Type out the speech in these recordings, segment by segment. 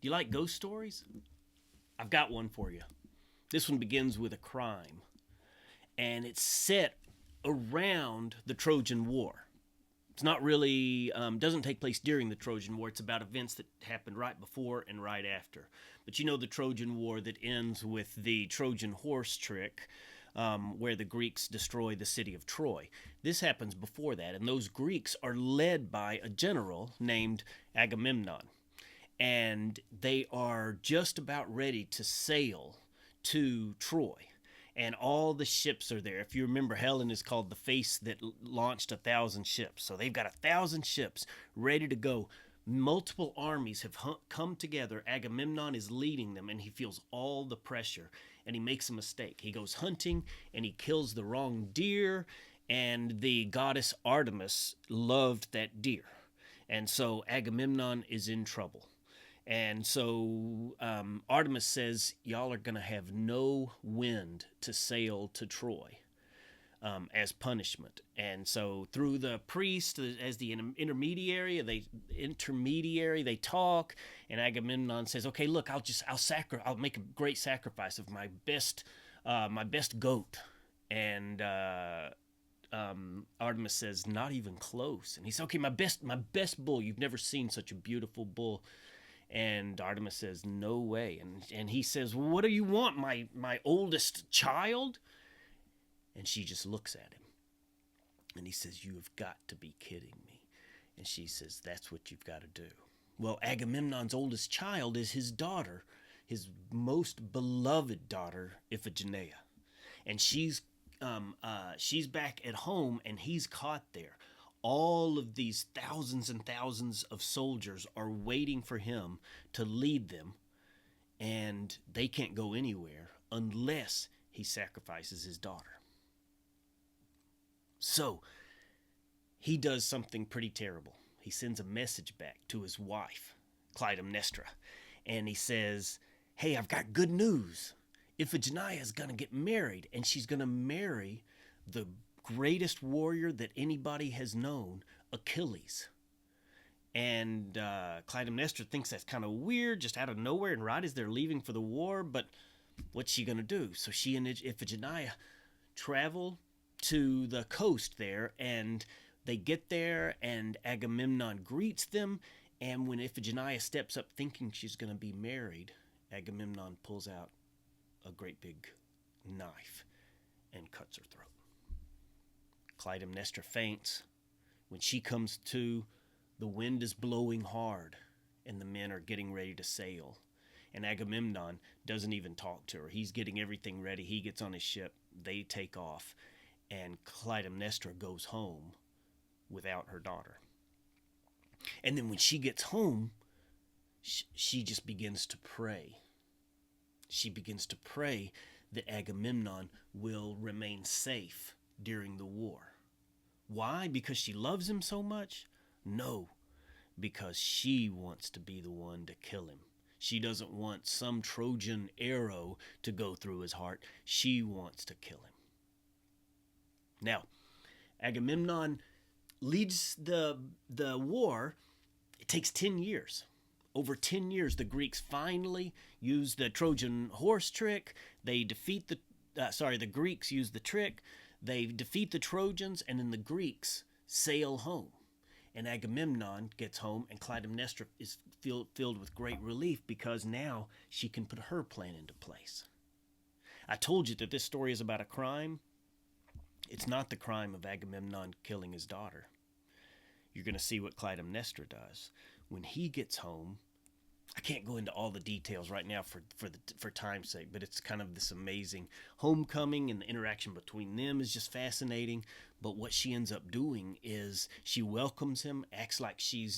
You like ghost stories? I've got one for you. This one begins with a crime, and it's set around the Trojan War. It's not really doesn't take place during the Trojan War. It's about events that happened right before and right after. But you know the Trojan War that ends with the Trojan horse trick, where the Greeks destroy the city of Troy. This happens before that, and those Greeks are led by a general named Agamemnon, and they are just about ready to sail to Troy. And all the ships are there. If you remember, Helen is called the face that launched 1,000 ships. So they've got 1,000 ships ready to go. Multiple armies have come together. Agamemnon is leading them, and he feels all the pressure. And he makes a mistake. He goes hunting, and he kills the wrong deer. And the goddess Artemis loved that deer. And so Agamemnon is in trouble. And so Artemis says, y'all are going to have no wind to sail to Troy as punishment. And so through the priest, as the intermediary, they talk, and Agamemnon says, okay, look, I'll make a great sacrifice of my best goat. And Artemis says, not even close. And he says, okay, my best bull. You've never seen such a beautiful bull. And Artemis says, no way. And he says, well, what do you want, my oldest child? And she just looks at him. And he says, you have got to be kidding me. And she says, that's what you've got to do. Well, Agamemnon's oldest child is his daughter, his most beloved daughter, Iphigenia. And she's back at home, and he's caught there. All of these thousands and thousands of soldiers are waiting for him to lead them, and they can't go anywhere unless he sacrifices his daughter. So he does something pretty terrible. He sends a message back to his wife, Clytemnestra, and he says, hey, I've got good news. Iphigenia is going to get married, and she's going to marry the greatest warrior that anybody has known, Achilles. And Clytemnestra thinks that's kind of weird, just out of nowhere, and right as they're leaving for the war, but what's she going to do? So she and Iphigenia travel to the coast there, and they get there, and Agamemnon greets them, and when Iphigenia steps up thinking she's going to be married, Agamemnon pulls out a great big knife and cuts her throat. Clytemnestra faints. When she comes to, the wind is blowing hard, and the men are getting ready to sail. And Agamemnon doesn't even talk to her. He's getting everything ready. He gets on his ship. They take off, and Clytemnestra goes home without her daughter. And then when she gets home, she just begins to pray. She begins to pray that Agamemnon will remain safe during the war. Why? Because she loves him so much? No, because she wants to be the one to kill him. She doesn't want some Trojan arrow to go through his heart. She wants to kill him. Now, Agamemnon leads the war. It takes 10 years. Over 10 years, the Greeks finally use the Trojan horse trick. They defeat the Greeks use the trick. They defeat the Trojans, and then the Greeks sail home. And Agamemnon gets home, and Clytemnestra is filled with great relief because now she can put her plan into place. I told you that this story is about a crime. It's not the crime of Agamemnon killing his daughter. You're going to see what Clytemnestra does. When he gets home, I can't go into all the details right now for time's sake, but it's kind of this amazing homecoming, and the interaction between them is just fascinating. But what she ends up doing is she welcomes him, acts like she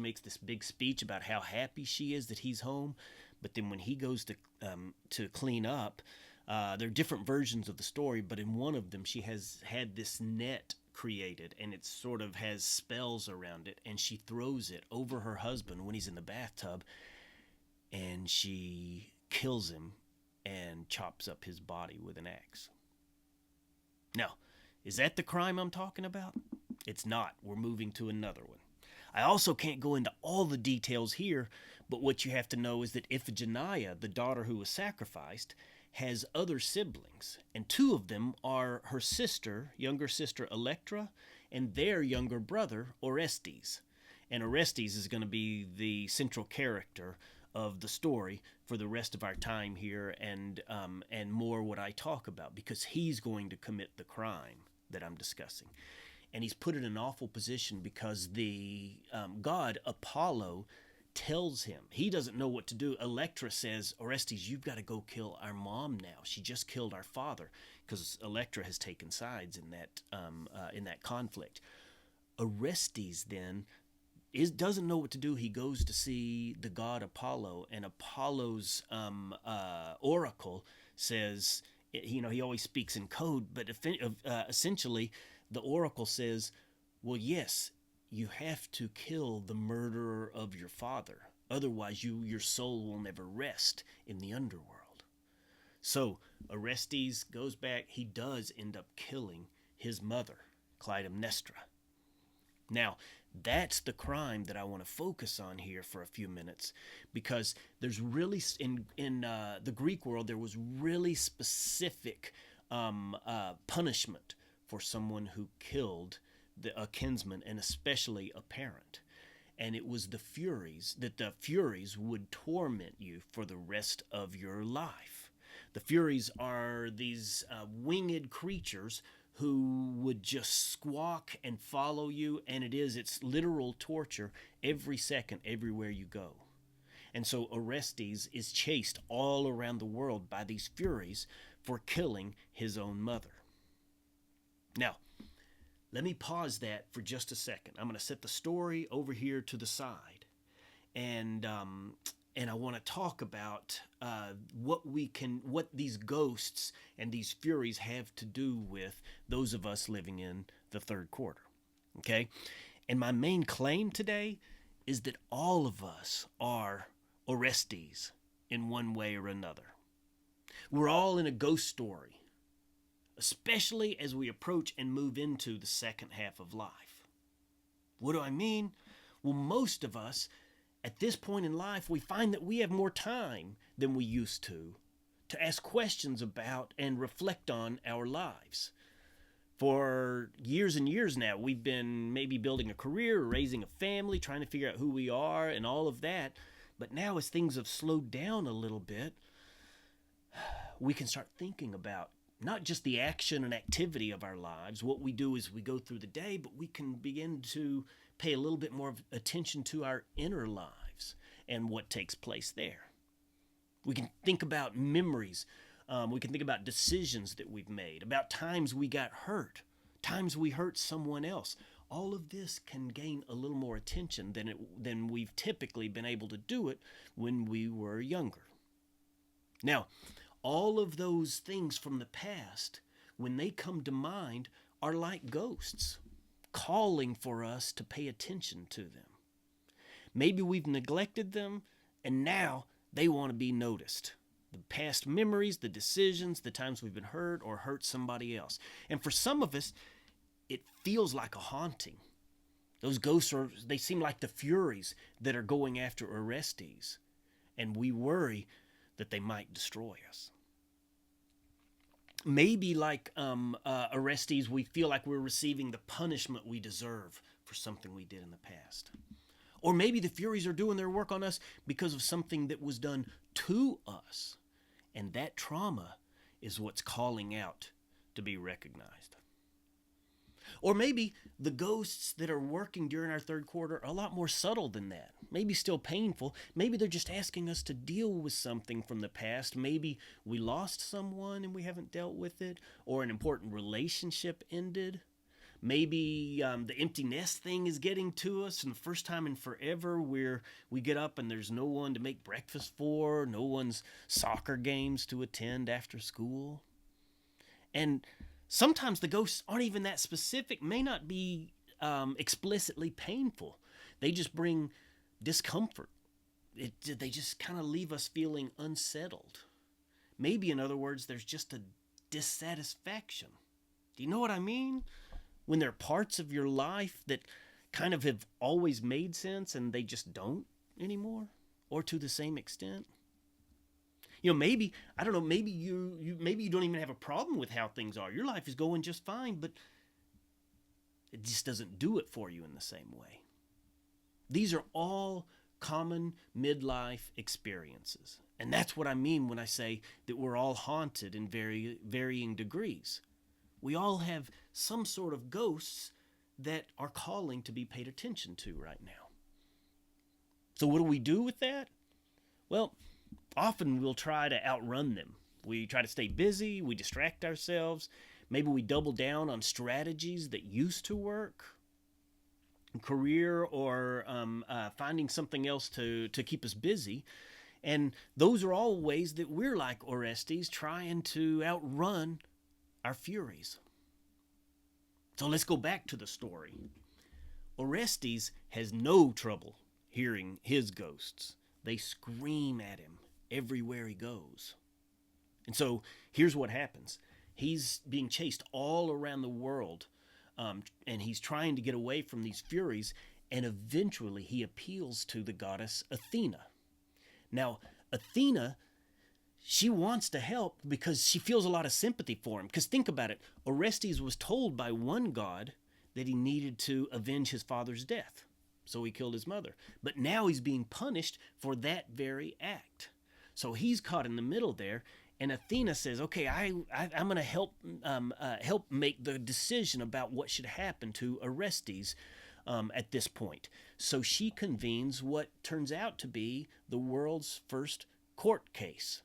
makes this big speech about how happy she is that he's home. But then when he goes to clean up, there are different versions of the story, but in one of them she has had this net created, and it sort of has spells around it, and she throws it over her husband when he's in the bathtub, and she kills him and chops up his body with an axe. Now, is that the crime I'm talking about? It's not. We're moving to another one. I also can't go into all the details here, But what you have to know is that Iphigenia, the daughter who was sacrificed, has other siblings, and two of them are her sister, younger sister Electra, and their younger brother Orestes. And Orestes is going to be the central character of the story for the rest of our time here, and more what I talk about, because he's going to commit the crime that I'm discussing. And he's put in an awful position because the god Apollo tells him he doesn't know what to do. Electra says, Orestes, you've got to go kill our mom now. She just killed our father, because Electra has taken sides in that conflict. Orestes then doesn't know what to do. He goes to see the god Apollo, and Apollo's oracle says, he always speaks in code, but essentially the oracle says, well, yes, you have to kill the murderer of your father. Otherwise, your soul will never rest in the underworld. So Orestes goes back. He does end up killing his mother, Clytemnestra. Now, that's the crime that I want to focus on here for a few minutes, because there's really, in the Greek world, there was really specific punishment for someone who killed a kinsman, and especially a parent. And it was the Furies, that the Furies would torment you for the rest of your life. The Furies are these winged creatures who would just squawk and follow you, and it's literal torture every second, everywhere you go. And so Orestes is chased all around the world by these Furies for killing his own mother. Now, let me pause that for just a second. I'm going to set the story over here to the side, and I want to talk about what these ghosts and these Furies have to do with those of us living in the third quarter. Okay, and my main claim today is that all of us are Orestes in one way or another. We're all in a ghost story, especially as we approach and move into the second half of life. What do I mean? Well, most of us, at this point in life, we find that we have more time than we used to ask questions about and reflect on our lives. For years and years now, we've been maybe building a career, raising a family, trying to figure out who we are and all of that. But now, as things have slowed down a little bit, we can start thinking about not just the action and activity of our lives, what we do as we go through the day, but we can begin to pay a little bit more attention to our inner lives and what takes place there. We can think about memories. We can think about decisions that we've made, about times we got hurt, times we hurt someone else. All of this can gain a little more attention than we've typically been able to do it when we were younger. Now, all of those things from the past, when they come to mind, are like ghosts, calling for us to pay attention to them. Maybe we've neglected them, and now they want to be noticed. The past memories, the decisions, the times we've been hurt or hurt somebody else. And for some of us, it feels like a haunting. Those ghosts they seem like the Furies that are going after Orestes, and we worry that they might destroy us. Maybe like Orestes, we feel like we're receiving the punishment we deserve for something we did in the past. Or maybe the Furies are doing their work on us because of something that was done to us. And that trauma is what's calling out to be recognized. Or maybe the ghosts that are working during our third quarter are a lot more subtle than that. Maybe still painful. Maybe they're just asking us to deal with something from the past. Maybe we lost someone and we haven't dealt with it, or an important relationship ended. Maybe the empty nest thing is getting to us, and the first time in forever we get up and there's no one to make breakfast for, no one's soccer games to attend after school. And sometimes the ghosts aren't even that specific, may not be explicitly painful. They just bring discomfort. They just kind of leave us feeling unsettled. Maybe, in other words, there's just a dissatisfaction. Do you know what I mean? When there are parts of your life that kind of have always made sense and they just don't anymore. or to the same extent? Maybe, I don't know, maybe maybe you don't even have a problem with how things are. Your life is going just fine, but it just doesn't do it for you in the same way. These are all common midlife experiences. And that's what I mean when I say that we're all haunted in varying degrees. We all have some sort of ghosts that are calling to be paid attention to right now. So what do we do with that? Well, often we'll try to outrun them. We try to stay busy, we distract ourselves, maybe we double down on strategies that used to work, career, or finding something else to keep us busy. And those are all ways that we're like Orestes, trying to outrun our Furies. So let's go back to the story. Orestes has no trouble hearing his ghosts. They scream at him everywhere he goes. And so here's what happens. He's being chased all around the world, and he's trying to get away from these Furies, and eventually he appeals to the goddess Athena. Now, Athena, she wants to help because she feels a lot of sympathy for him. Because think about it, Orestes was told by one god that he needed to avenge his father's death. So he killed his mother. But now he's being punished for that very act. So he's caught in the middle there, and Athena says, okay, I'm going to help make the decision about what should happen to Orestes at this point. So she convenes what turns out to be the world's first court case.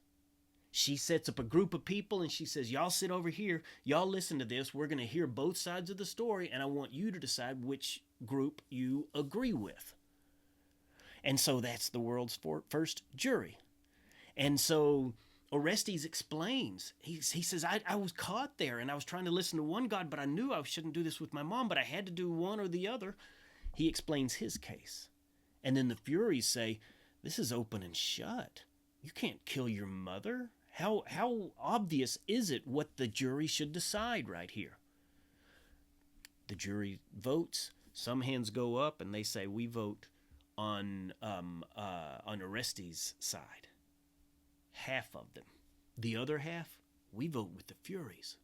She sets up a group of people and she says, y'all sit over here, y'all listen to this, we're going to hear both sides of the story, and I want you to decide which group you agree with. And so that's the world's first jury. And so Orestes explains, he says, I was caught there and I was trying to listen to one god, but I knew I shouldn't do this with my mom, but I had to do one or the other. He explains his case. And then the Furies say, this is open and shut. You can't kill your mother. How obvious is it what the jury should decide right here? The jury votes. Some hands go up and they say, we vote on Orestes' side. Half of them. The other half, we vote with the Furies.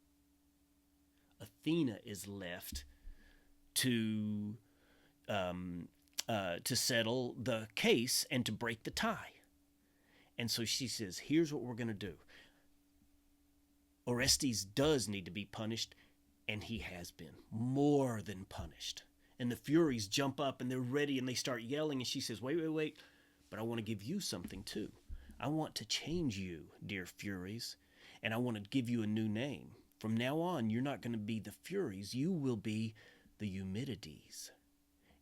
Athena is left to settle the case and to break the tie. And so she says, here's what we're going to do. Orestes does need to be punished, and he has been more than punished. And the Furies jump up and they're ready and they start yelling, and she says, wait, but I want to give you something too. I want to change you, dear Furies, and I want to give you a new name. From now on, you're not going to be the Furies, you will be the Eumenides.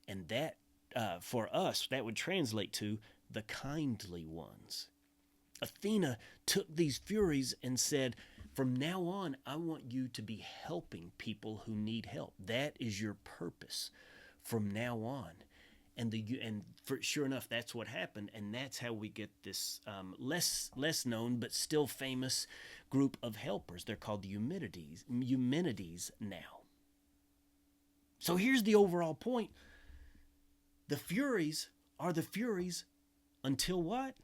And that, for us, that would translate to the kindly ones. Athena took these Furies and said, from now on, I want you to be helping people who need help. That is your purpose from now on. Sure enough, that's what happened, and that's how we get this less known but still famous group of helpers. They're called the Eumenides now. So here's the overall point. The Furies are the Furies until what?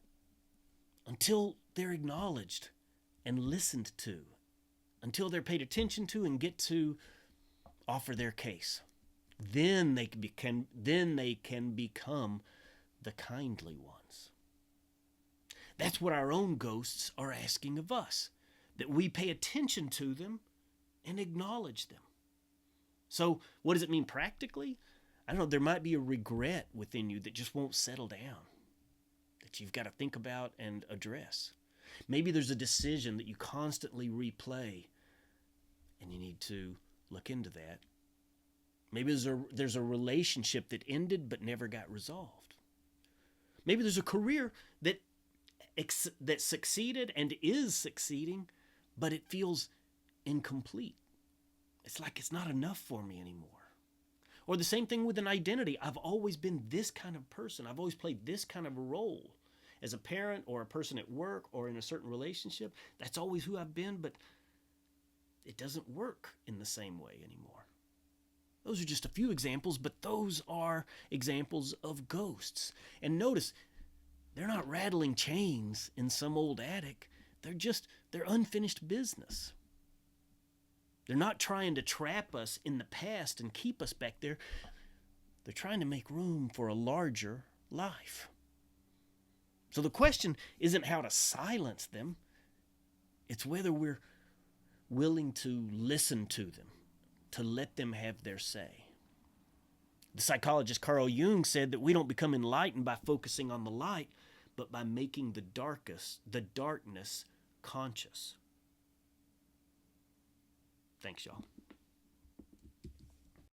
Until they're acknowledged and listened to, until they're paid attention to and get to offer their case. Then they can become the kindly ones. That's what our own ghosts are asking of us, that we pay attention to them and acknowledge them. So what does it mean practically? I don't know, there might be a regret within you that just won't settle down, that you've got to think about and address. Maybe there's a decision that you constantly replay, and you need to look into that. Maybe there's a relationship that ended but never got resolved. Maybe there's a career that succeeded and is succeeding, but it feels incomplete. It's like it's not enough for me anymore. Or the same thing with an identity. I've always been this kind of person. I've always played this kind of a role. As a parent or a person at work or in a certain relationship, that's always who I've been, but it doesn't work in the same way anymore. Those are just a few examples, but those are examples of ghosts. And notice, They're not rattling chains in some old attic. They're unfinished business. They're not trying to trap us in the past and keep us back there. They're trying to make room for a larger life. So the question isn't how to silence them. It's whether we're willing to listen to them, to let them have their say. The psychologist Carl Jung said that we don't become enlightened by focusing on the light, but by making the darkness conscious. Thanks, y'all.